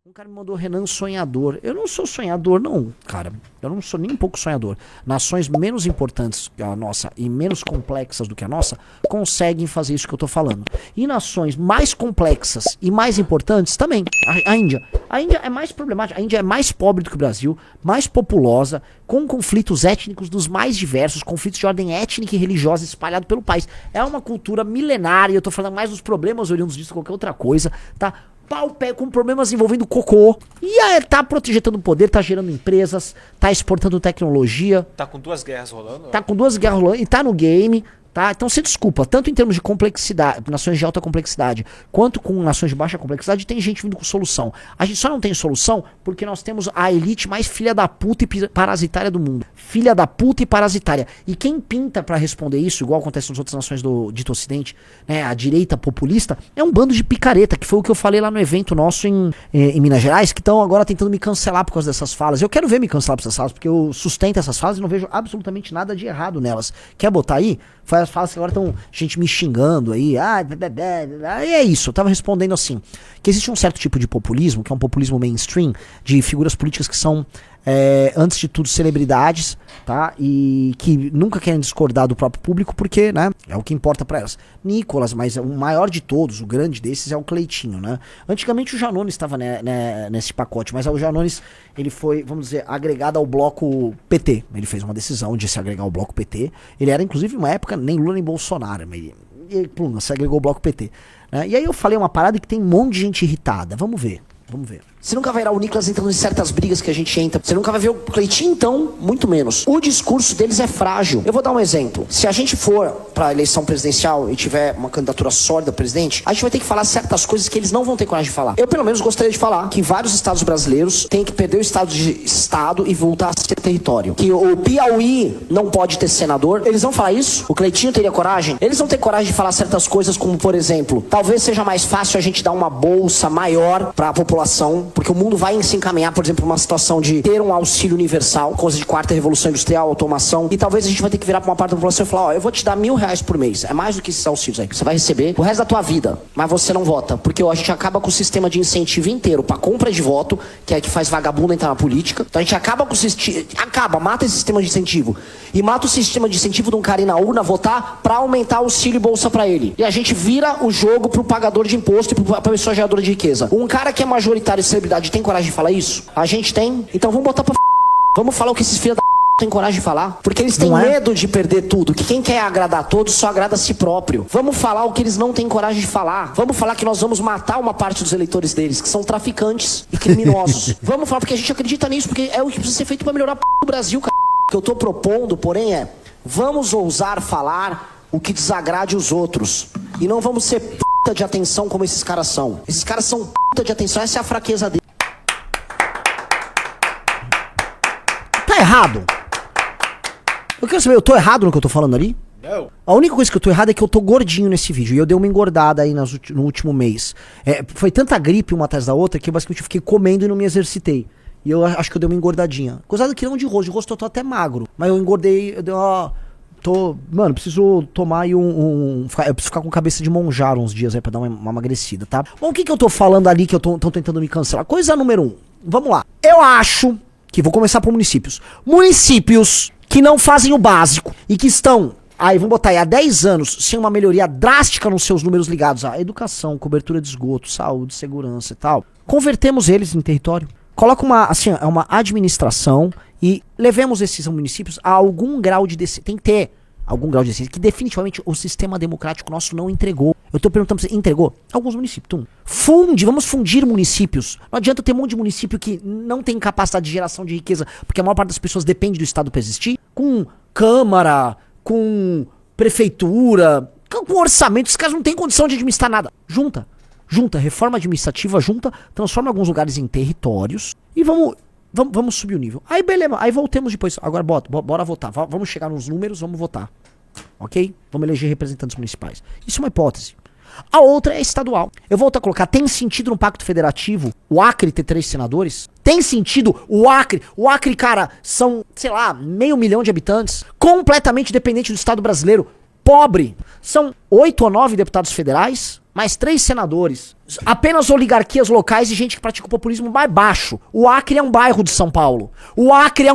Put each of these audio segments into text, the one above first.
Um cara me mandou Renan sonhador. Eu não sou sonhador, não, cara. Eu não sou nem um pouco sonhador. Nações menos importantes que a nossa e menos complexas do que a nossa conseguem fazer isso que eu tô falando. E nações mais complexas e mais importantes também. A Índia. A Índia é mais problemática. A Índia é mais pobre do que o Brasil, mais populosa, com conflitos étnicos dos mais diversos, conflitos de ordem étnica e religiosa espalhados pelo país. É uma cultura milenária. Eu tô falando mais dos problemas oriundos disso que qualquer outra coisa, tá? Pé com problemas envolvendo cocô. E aí tá projetando poder, tá gerando empresas, tá exportando tecnologia. Tá com 2 guerras rolando? Tá com 2 guerras rolando e tá no game, tá? Então se desculpa, tanto em termos de complexidade, nações de alta complexidade, quanto com nações de baixa complexidade, tem gente vindo com solução. A gente só não tem solução porque nós temos a elite mais filha da puta e parasitária do mundo. Filha da puta e parasitária. E quem pinta pra responder isso, igual acontece nas outras nações do dito ocidente, né, a direita populista, é um bando de picareta, que foi o que eu falei lá no evento nosso em Minas Gerais, que estão agora tentando me cancelar por causa dessas falas. Eu quero ver me cancelar por essas falas, porque eu sustento essas falas e não vejo absolutamente nada de errado nelas. Quer botar aí? Foi as falas que agora estão gente me xingando aí. E é isso, eu tava respondendo assim, que existe um certo tipo de populismo, que é um populismo mainstream, de figuras políticas que são, antes de tudo, celebridades, tá? E que nunca querem discordar do próprio público, porque, né, é o que importa pra elas. Nicolas, mas o maior de todos, o grande desses é o Cleitinho, né? Antigamente o Janones estava nesse pacote, mas o Janones, ele foi, vamos dizer, agregado ao bloco PT. Ele fez uma decisão de se agregar ao bloco PT. Ele era, inclusive, uma época, nem Lula nem Bolsonaro, mas plum, se agregou ao bloco PT. Né? E aí eu falei uma parada que tem um monte de gente irritada. Vamos ver. Vamos ver. Você nunca vai ver o Nicolas entrando em certas brigas que a gente entra. Você nunca vai ver o Cleitinho, então, muito menos. O discurso deles é frágil. Eu vou dar um exemplo. Se a gente for pra eleição presidencial e tiver uma candidatura sólida presidente, a gente vai ter que falar certas coisas que eles não vão ter coragem de falar. Eu, pelo menos, gostaria de falar que vários estados brasileiros têm que perder o estado de estado e voltar a ser território. Que o Piauí não pode ter senador. Eles vão falar isso? O Cleitinho teria coragem? Eles vão ter coragem de falar certas coisas como, por exemplo, talvez seja mais fácil a gente dar uma bolsa maior pra população, porque o mundo vai se encaminhar, por exemplo, uma situação de ter um auxílio universal, coisa de quarta revolução industrial, automação, e talvez a gente vai ter que virar pra uma parte da população e falar, ó, eu vou te dar R$1.000 por mês, é mais do que esses auxílios aí, você vai receber o resto da tua vida, mas você não vota, porque a gente acaba com o sistema de incentivo inteiro pra compra de voto, que é que faz vagabundo entrar na política, então a gente acaba com o sistema, mata esse sistema de incentivo, e mata o sistema de incentivo de um cara ir na urna votar pra aumentar o auxílio e bolsa pra ele, e a gente vira o jogo pro pagador de imposto e pra pessoa geradora de riqueza. Um cara que é majoritário e celebridade tem coragem de falar isso? A gente tem? Então vamos botar pra vamos falar o que esses filhos da têm coragem de falar? Porque eles têm medo de perder tudo, que quem quer agradar a todos só agrada a si próprio. Vamos falar o que eles não têm coragem de falar. Vamos falar que nós vamos matar uma parte dos eleitores deles, que são traficantes e criminosos. Vamos falar porque a gente acredita nisso, porque é o que precisa ser feito pra melhorar o Brasil, cara. O que eu tô propondo, porém, vamos ousar falar o que desagrade os outros. E não vamos ser puta de atenção como esses caras são. Esses caras são puta de atenção, essa é a fraqueza deles. Tá errado? Eu quero saber, eu tô errado no que eu tô falando ali? Não. A única coisa que eu tô errado é que eu tô gordinho nesse vídeo. E eu dei uma engordada aí no último mês. Foi tanta gripe uma atrás da outra que eu basicamente fiquei comendo e não me exercitei. E eu acho que eu dei uma engordadinha. Coisada que não de rosto. De rosto eu tô até magro. Mas eu engordei, eu dei uma... Mano, preciso tomar aí eu preciso ficar com cabeça de monjar uns dias aí pra dar uma emagrecida, tá? Bom, o que eu tô falando ali que eu tô tentando me cancelar? Coisa número 1. Vamos lá. Eu acho que vou começar por municípios. Municípios que não fazem o básico e que estão, aí vamos botar aí, há 10 anos, sem uma melhoria drástica nos seus números ligados à educação, cobertura de esgoto, saúde, segurança e tal. Convertemos eles em território. Coloca uma administração e levemos esses municípios a algum grau de decência. Tem que ter algum grau de decência, que definitivamente o sistema democrático nosso não entregou. Eu tô perguntando pra você, entregou? Alguns municípios. Vamos fundir municípios. Não adianta ter um monte de município que não tem capacidade de geração de riqueza, porque a maior parte das pessoas depende do Estado pra existir. Com câmara, com prefeitura, com orçamento, os caras não têm condição de administrar nada. Junta, reforma administrativa, transforma alguns lugares em territórios e vamos subir o nível. Aí beleza, aí voltemos depois. Agora bora votar. Vamos chegar nos números, vamos votar. Ok? Vamos eleger representantes municipais. Isso é uma hipótese. A outra é estadual. Eu volto a colocar, tem sentido no Pacto Federativo o Acre ter 3 senadores? Tem sentido o Acre? O Acre, cara, são, sei lá, 500 mil de habitantes, completamente dependente do Estado brasileiro, pobre. São 8 ou 9 deputados federais, mais 3 senadores. Apenas oligarquias locais e gente que pratica o populismo mais baixo. O Acre é um bairro de São Paulo. O Acre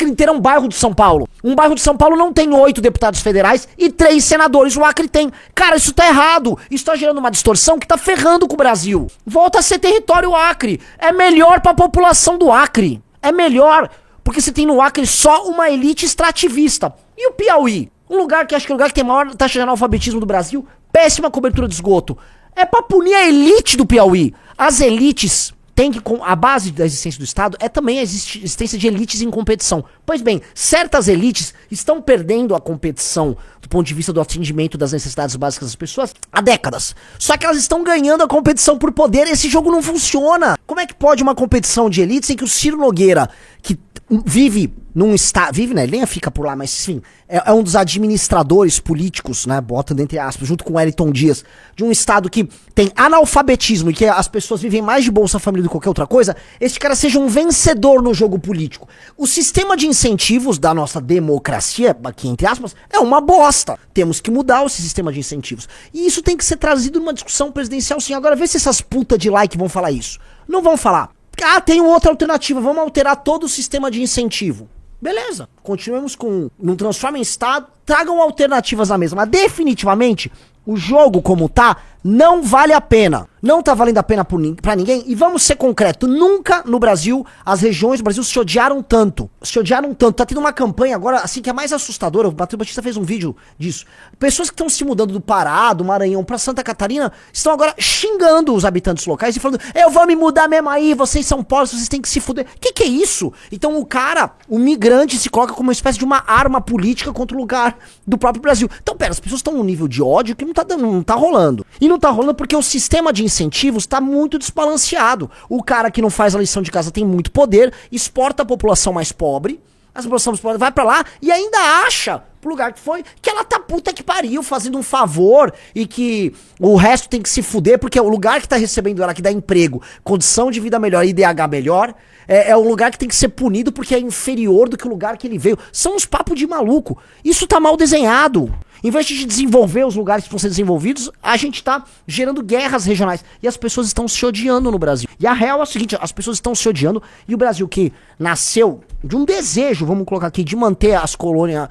inteiro é um bairro de São Paulo. Um bairro de São Paulo não tem 8 deputados federais e 3 senadores. O Acre tem. Cara, isso tá errado. Isso tá gerando uma distorção que tá ferrando com o Brasil. Volta a ser território Acre. É melhor pra população do Acre. É melhor, porque você tem no Acre só uma elite extrativista. E o Piauí? Um lugar que acho que é o lugar que tem a maior taxa de analfabetismo do Brasil. Péssima cobertura de esgoto. É pra punir a elite do Piauí. As elites têm que... A base da existência do Estado é também a existência de elites em competição. Pois bem, certas elites estão perdendo a competição do ponto de vista do atendimento das necessidades básicas das pessoas há décadas. Só que elas estão ganhando a competição por poder e esse jogo não funciona. Como é que pode uma competição de elites em que o Ciro Nogueira, que vive num estado... Vive, né? Ele nem fica por lá, mas sim... É um dos administradores políticos, né? Bota entre aspas, junto com o Wellington Dias, de um estado que tem analfabetismo e que as pessoas vivem mais de Bolsa Família do que qualquer outra coisa. Este cara seja um vencedor no jogo político. O sistema de incentivos da nossa democracia, aqui entre aspas, é uma bosta. Temos que mudar esse sistema de incentivos. E isso tem que ser trazido numa discussão presidencial, sim. Agora vê se essas putas de like vão falar isso. Não vão falar. Ah, tem outra alternativa, vamos alterar todo o sistema de incentivo. Beleza, continuemos com... Não transforma em Estado, tragam alternativas na mesa. Mas definitivamente, o jogo como tá, não vale a pena. Não tá valendo a pena pra ninguém. E vamos ser concreto, nunca no Brasil, as regiões do Brasil se odiaram tanto. Se odiaram tanto. Tá tendo uma campanha agora, assim, que é mais assustadora. O Matheus Batista fez um vídeo disso. Pessoas que estão se mudando do Pará, do Maranhão pra Santa Catarina, estão agora xingando os habitantes locais e falando: eu vou me mudar mesmo aí, vocês são pobres, vocês têm que se fuder. Que é isso? Então o cara, o migrante, se coloca como uma espécie de uma arma política contra o lugar do próprio Brasil. Então, pera, as pessoas estão num nível de ódio que não tá rolando. E não tá rolando porque o sistema de incentivos tá muito desbalanceado. O cara que não faz a lição de casa tem muito poder, exporta a população mais pobre, a população mais pobre vai pra lá e ainda acha, pro lugar que foi, que ela tá puta que pariu, fazendo um favor e que o resto tem que se fuder porque é o lugar que tá recebendo ela, que dá emprego, condição de vida melhor, IDH melhor, é um lugar que tem que ser punido porque é inferior do que o lugar que ele veio. São uns papos de maluco. Isso tá mal desenhado. Em vez de desenvolver os lugares que vão ser desenvolvidos, a gente tá gerando guerras regionais. E as pessoas estão se odiando no Brasil. E a real é o seguinte, as pessoas estão se odiando e o Brasil que nasceu de um desejo, vamos colocar aqui, de manter as colônias,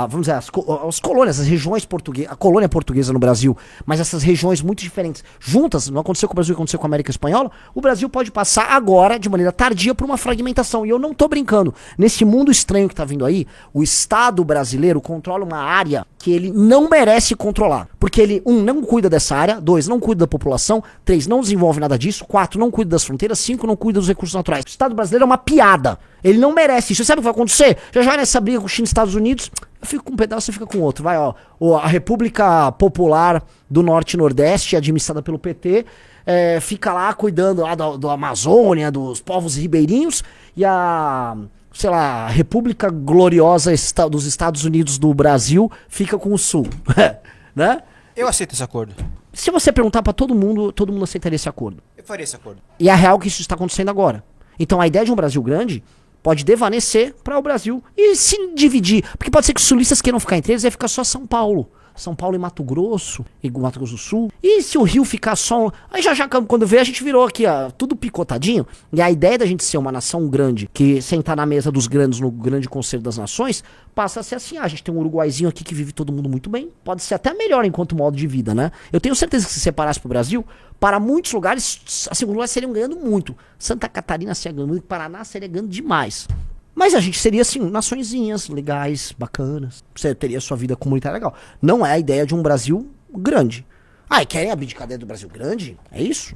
vamos dizer, as colônias, as regiões portuguesas, a colônia portuguesa no Brasil, mas essas regiões muito diferentes, juntas, não aconteceu com o Brasil, aconteceu com a América Espanhola, o Brasil pode passar agora, de maneira tardia, por uma fragmentação. E eu não tô brincando. Nesse mundo estranho que tá vindo aí, o Estado brasileiro controla uma área que ele não merece controlar. Porque ele, não cuida dessa área, 2, não cuida da população, 3, não desenvolve nada disso, 4, não cuida das fronteiras, 5, não cuida dos recursos naturais. O Estado brasileiro é uma piada. Ele não merece isso. Você sabe o que vai acontecer? Já nessa briga com China e Estados Unidos, eu fico com um pedaço, você fica com outro. Vai, ó. A República Popular do Norte e Nordeste, administrada pelo PT, fica lá cuidando lá do Amazônia, dos povos ribeirinhos, e a... sei lá, a República Gloriosa dos Estados Unidos do Brasil fica com o Sul, né? Eu aceito esse acordo. Se você perguntar pra todo mundo aceitaria esse acordo. Eu faria esse acordo. E é real que isso está acontecendo agora. Então a ideia de um Brasil grande pode devanecer para o Brasil e se dividir. Porque pode ser que os sulistas queiram ficar entre eles e vai ficar só São Paulo. São Paulo e Mato Grosso do Sul. E se o Rio ficar só... Aí já quando vê, a gente virou aqui, ó, tudo picotadinho. E a ideia da gente ser uma nação grande, que sentar na mesa dos grandes no grande conselho das nações, passa a ser assim, a gente tem um uruguaizinho aqui que vive todo mundo muito bem. Pode ser até melhor enquanto modo de vida, né? Eu tenho certeza que se separasse pro Brasil, para muitos lugares, assim, os lugares seriam ganhando muito. Santa Catarina seria ganhando muito, Paraná seria ganhando demais. Mas a gente seria, assim, naçõezinhas legais, bacanas. Você teria sua vida comunitária legal. Não é a ideia de um Brasil grande. Ah, e querem abdicar do Brasil grande? É isso?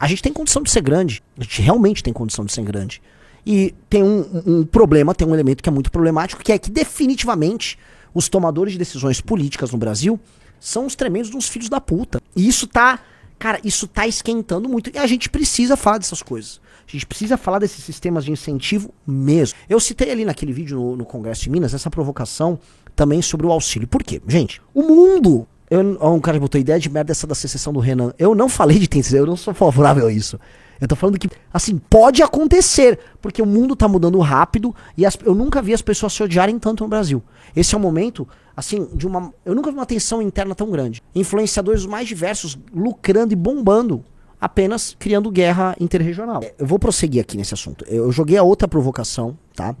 A gente tem condição de ser grande. A gente realmente tem condição de ser grande. E tem um problema, tem um elemento que é muito problemático, que é que definitivamente os tomadores de decisões políticas no Brasil são os tremendos dos filhos da puta. E isso tá... Cara, isso tá esquentando muito. E a gente precisa falar dessas coisas. A gente precisa falar desses sistemas de incentivo mesmo. Eu citei ali naquele vídeo no Congresso de Minas essa provocação também sobre o auxílio. Por quê? Gente, o mundo... Um cara botou ideia de merda essa da secessão do Renan. Eu não falei de tensão, eu não sou favorável a isso. Eu tô falando que, assim, pode acontecer. Porque o mundo tá mudando rápido e eu nunca vi as pessoas se odiarem tanto no Brasil. Esse é um momento, assim, eu nunca vi uma tensão interna tão grande. Influenciadores mais diversos lucrando e bombando apenas criando guerra interregional. Eu vou prosseguir aqui nesse assunto. Eu joguei a outra provocação, tá?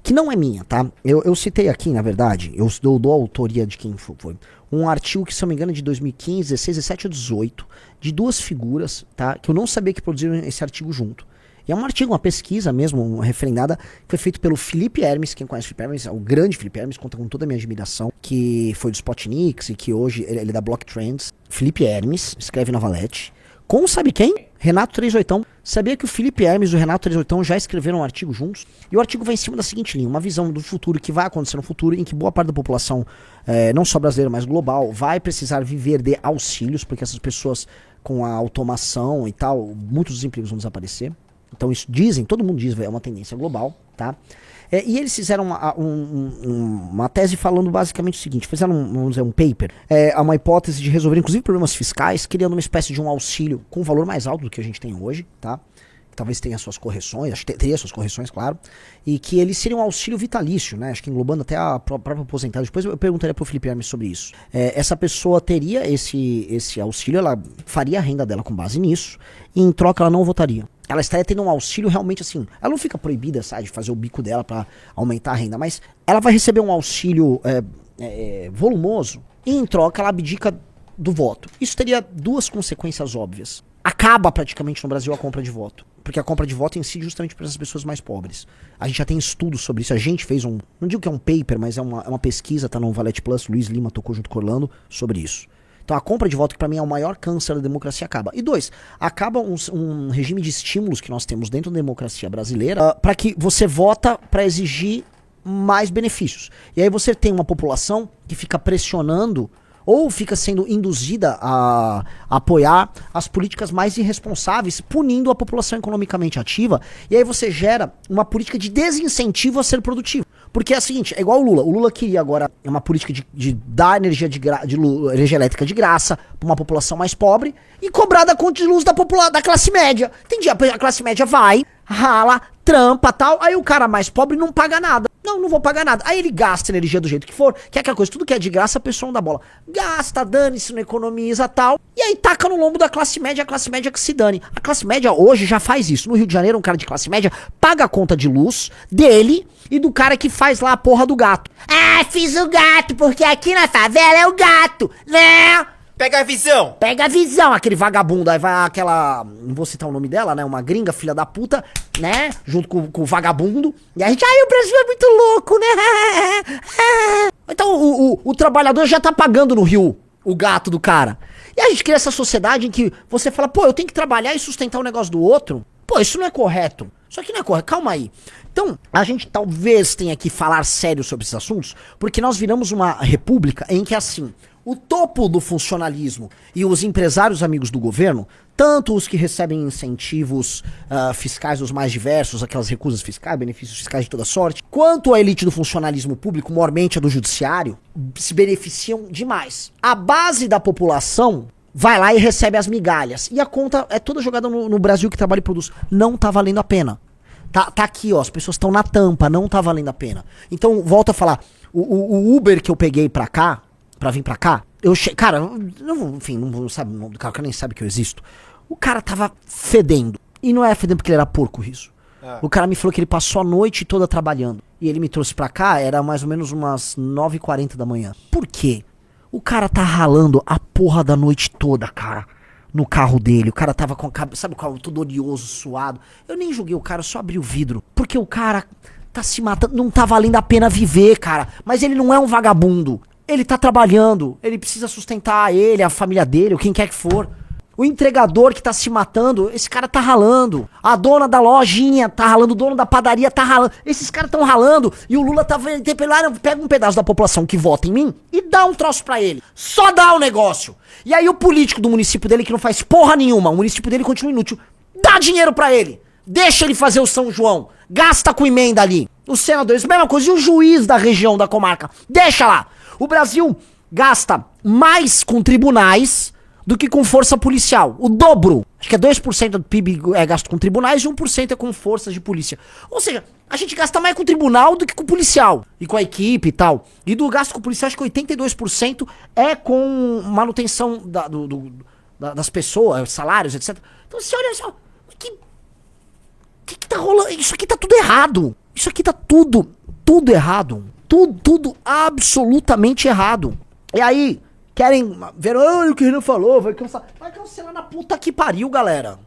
Que não é minha, tá? Eu citei aqui, na verdade, eu dou a autoria de quem foi. Um artigo que, se eu não me engano, é de 2015, 16, 17 ou 18, de duas figuras, tá? Que eu não sabia que produziram esse artigo junto. E é um artigo, uma pesquisa mesmo, uma referendada, que foi feito pelo Felipe Hermes. Quem conhece o Felipe Hermes, o grande Felipe Hermes, conta com toda a minha admiração, que foi do Spotnix e que hoje ele é da Block Trends. Felipe Hermes, escreve na Valete. Com sabe quem? Renato 38. Sabia que o Felipe Hermes e o Renato 38 já escreveram um artigo juntos? E o artigo vai em cima da seguinte linha, uma visão do futuro que vai acontecer no futuro, em que boa parte da população, não só brasileira, mas global, vai precisar viver de auxílios, porque essas pessoas com a automação e tal, muitos dos empregos vão desaparecer. Então isso dizem, todo mundo diz, é uma tendência global, tá? E eles fizeram uma tese falando basicamente o seguinte, fizeram vamos dizer, um paper, uma hipótese de resolver inclusive problemas fiscais, criando uma espécie de um auxílio com um valor mais alto do que a gente tem hoje, tá? Talvez tenha suas correções, acho que teria suas correções, claro, e que ele seria um auxílio vitalício, né? Acho que englobando até a própria aposentagem. Depois eu perguntaria pro Felipe Hermes sobre isso. Essa pessoa teria esse auxílio, ela faria a renda dela com base nisso, e em troca ela não votaria. Ela estaria tendo um auxílio realmente assim, ela não fica proibida, sabe, de fazer o bico dela para aumentar a renda, mas ela vai receber um auxílio volumoso, e em troca ela abdica do voto. Isso teria duas consequências óbvias. Acaba praticamente no Brasil a compra de voto. Porque a compra de voto incide justamente para essas pessoas mais pobres. A gente já tem estudos sobre isso. A gente fez não digo que é um paper, mas é uma pesquisa, tá no Valete Plus, Luiz Lima tocou junto com o Orlando sobre isso. Então a compra de voto, que para mim é o maior câncer da democracia, acaba. E dois, acaba um regime de estímulos que nós temos dentro da democracia brasileira para que você vota para exigir mais benefícios. E aí você tem uma população que fica pressionando ou fica sendo induzida a apoiar as políticas mais irresponsáveis, punindo a população economicamente ativa, e aí você gera uma política de desincentivo a ser produtivo. Porque é o seguinte, é igual o Lula. O Lula queria agora uma política de dar energia energia elétrica de graça para uma população mais pobre e cobrar da conta de luz da classe média. Entendi? A classe média vai, rala, trampa tal, aí o cara mais pobre não paga nada. Não vou pagar nada. Aí ele gasta energia do jeito que for, que é aquela coisa, tudo que é de graça a pessoa não dá bola. Gasta, dane-se, não economiza tal, e aí taca no lombo da classe média, a classe média que se dane. A classe média hoje já faz isso. No Rio de Janeiro, um cara de classe média paga a conta de luz dele e do cara que faz lá a porra do gato. Ah, fiz o gato, porque aqui na favela é o gato, né? Pega a visão! Pega a visão, aquele vagabundo, aí vai aquela, não vou citar o nome dela, né, uma gringa, filha da puta, né, junto com o vagabundo, e a gente, o Brasil é muito louco, né, então o trabalhador já tá pagando no Rio o gato do cara, e a gente cria essa sociedade em que você fala, pô, eu tenho que trabalhar e sustentar o negócio do outro, pô, isso não é correto, isso aqui não é correto, calma aí. Então, a gente talvez tenha que falar sério sobre esses assuntos, porque nós viramos uma república em que, assim, o topo do funcionalismo e os empresários amigos do governo, tanto os que recebem incentivos fiscais os mais diversos, aquelas recusas fiscais, benefícios fiscais de toda sorte, quanto a elite do funcionalismo público, mormente a do judiciário, se beneficiam demais. A base da população vai lá e recebe as migalhas. E a conta é toda jogada no Brasil que trabalha e produz. Não tá valendo a pena. Tá aqui, ó, as pessoas estão na tampa, não tá valendo a pena. Então, volto a falar, o Uber que eu peguei pra vir pra cá, cara, enfim, não sabe o nome do cara, o cara nem sabe que eu existo. O cara tava fedendo. E não é fedendo porque ele era porco, isso. O cara me falou que ele passou a noite toda trabalhando. E ele me trouxe pra cá, era mais ou menos umas 9h40 da manhã. Por quê? O cara tá ralando a porra da noite toda, cara, no carro dele. O cara tava com a cabeça, sabe, todo oleoso, suado. Eu nem julguei o cara, eu só abri o vidro. Porque o cara tá se matando, não tá valendo a pena viver, cara. Mas ele não é um vagabundo. Ele tá trabalhando, ele precisa sustentar ele, a família dele, ou quem quer que for. O entregador que tá se matando, esse cara tá ralando. A dona da lojinha tá ralando, o dono da padaria tá ralando. Esses caras tão ralando e o Lula tá pega um pedaço da população que vota em mim e dá um troço pra ele. Só dá o negócio. E aí o político do município dele que não faz porra nenhuma, o município dele continua inútil, dá dinheiro pra ele. Deixa ele fazer o São João. Gasta com emenda ali. Os senadores, mesma coisa. E o juiz da região, da comarca, deixa lá. O Brasil gasta mais com tribunais do que com força policial. O dobro. Acho que é 2% do PIB é gasto com tribunais e 1% é com forças de polícia. Ou seja, a gente gasta mais com tribunal do que com policial. E com a equipe e tal. E do gasto com policial, acho que 82% é com manutenção das pessoas, salários, etc. Então você olha só, que tá rolando? Isso aqui tá tudo errado. Isso aqui tá tudo errado. Tudo absolutamente errado. E aí, querem ver, o que ele não falou, vai cancelar na puta que pariu, galera.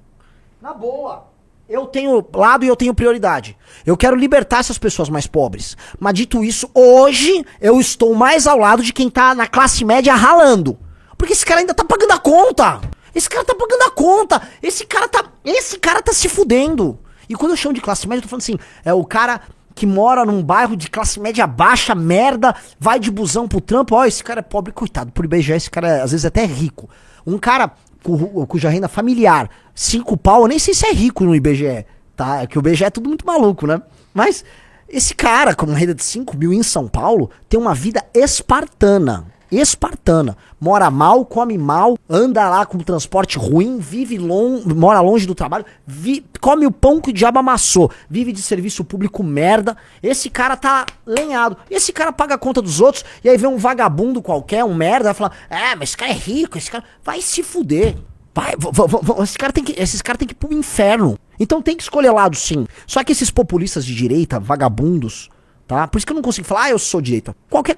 Na boa. Eu tenho lado e eu tenho prioridade. Eu quero libertar essas pessoas mais pobres. Mas dito isso, hoje eu estou mais ao lado de quem tá na classe média ralando. Porque esse cara ainda tá pagando a conta. Esse cara tá pagando a conta. Esse cara tá se fudendo. E quando eu chamo de classe média, eu tô falando assim, é o cara que mora num bairro de classe média baixa, merda, vai de busão pro trampo. Ó, esse cara é pobre, coitado. Por IBGE, esse cara às vezes até é rico. Um cara cuja renda familiar, 5 pau, eu nem sei se é rico no IBGE, tá? É que o IBGE é tudo muito maluco, né? Mas esse cara, com uma renda de 5 mil em São Paulo, tem uma vida espartana. Mora mal, come mal, anda lá com transporte ruim, mora longe do trabalho, come o pão que o diabo amassou, vive de serviço público merda. Esse cara tá lenhado. Esse cara paga a conta dos outros e aí vem um vagabundo qualquer, um merda, vai falar, mas esse cara é rico, esse cara vai se fuder. Esses caras tem que ir pro inferno. Então tem que escolher lado, sim. Só que esses populistas de direita, vagabundos, tá? Por isso que eu não consigo falar, eu sou direita. Qualquer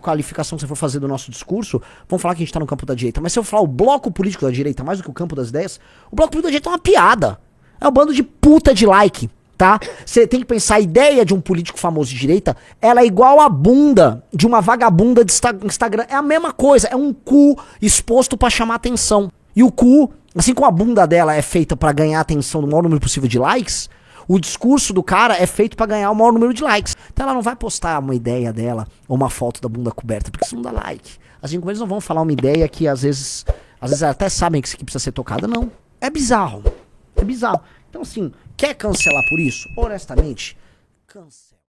qualificação que você for fazer do nosso discurso, vamos falar que a gente tá no campo da direita. Mas se eu falar o bloco político da direita, mais do que o campo das ideias, o bloco político da direita é uma piada. É um bando de puta de like, tá? Você tem que pensar, a ideia de um político famoso de direita, ela é igual a bunda de uma vagabunda de Instagram. É a mesma coisa, é um cu exposto pra chamar atenção. E o cu, assim como a bunda dela é feita pra ganhar a atenção do maior número possível de likes, o discurso do cara é feito pra ganhar o maior número de likes. Então ela não vai postar uma ideia dela ou uma foto da bunda coberta, porque isso não dá like. Assim como eles não vão falar uma ideia que às vezes até sabem que isso aqui precisa ser tocada. Não. É bizarro. Então assim, quer cancelar por isso? Honestamente, cancela.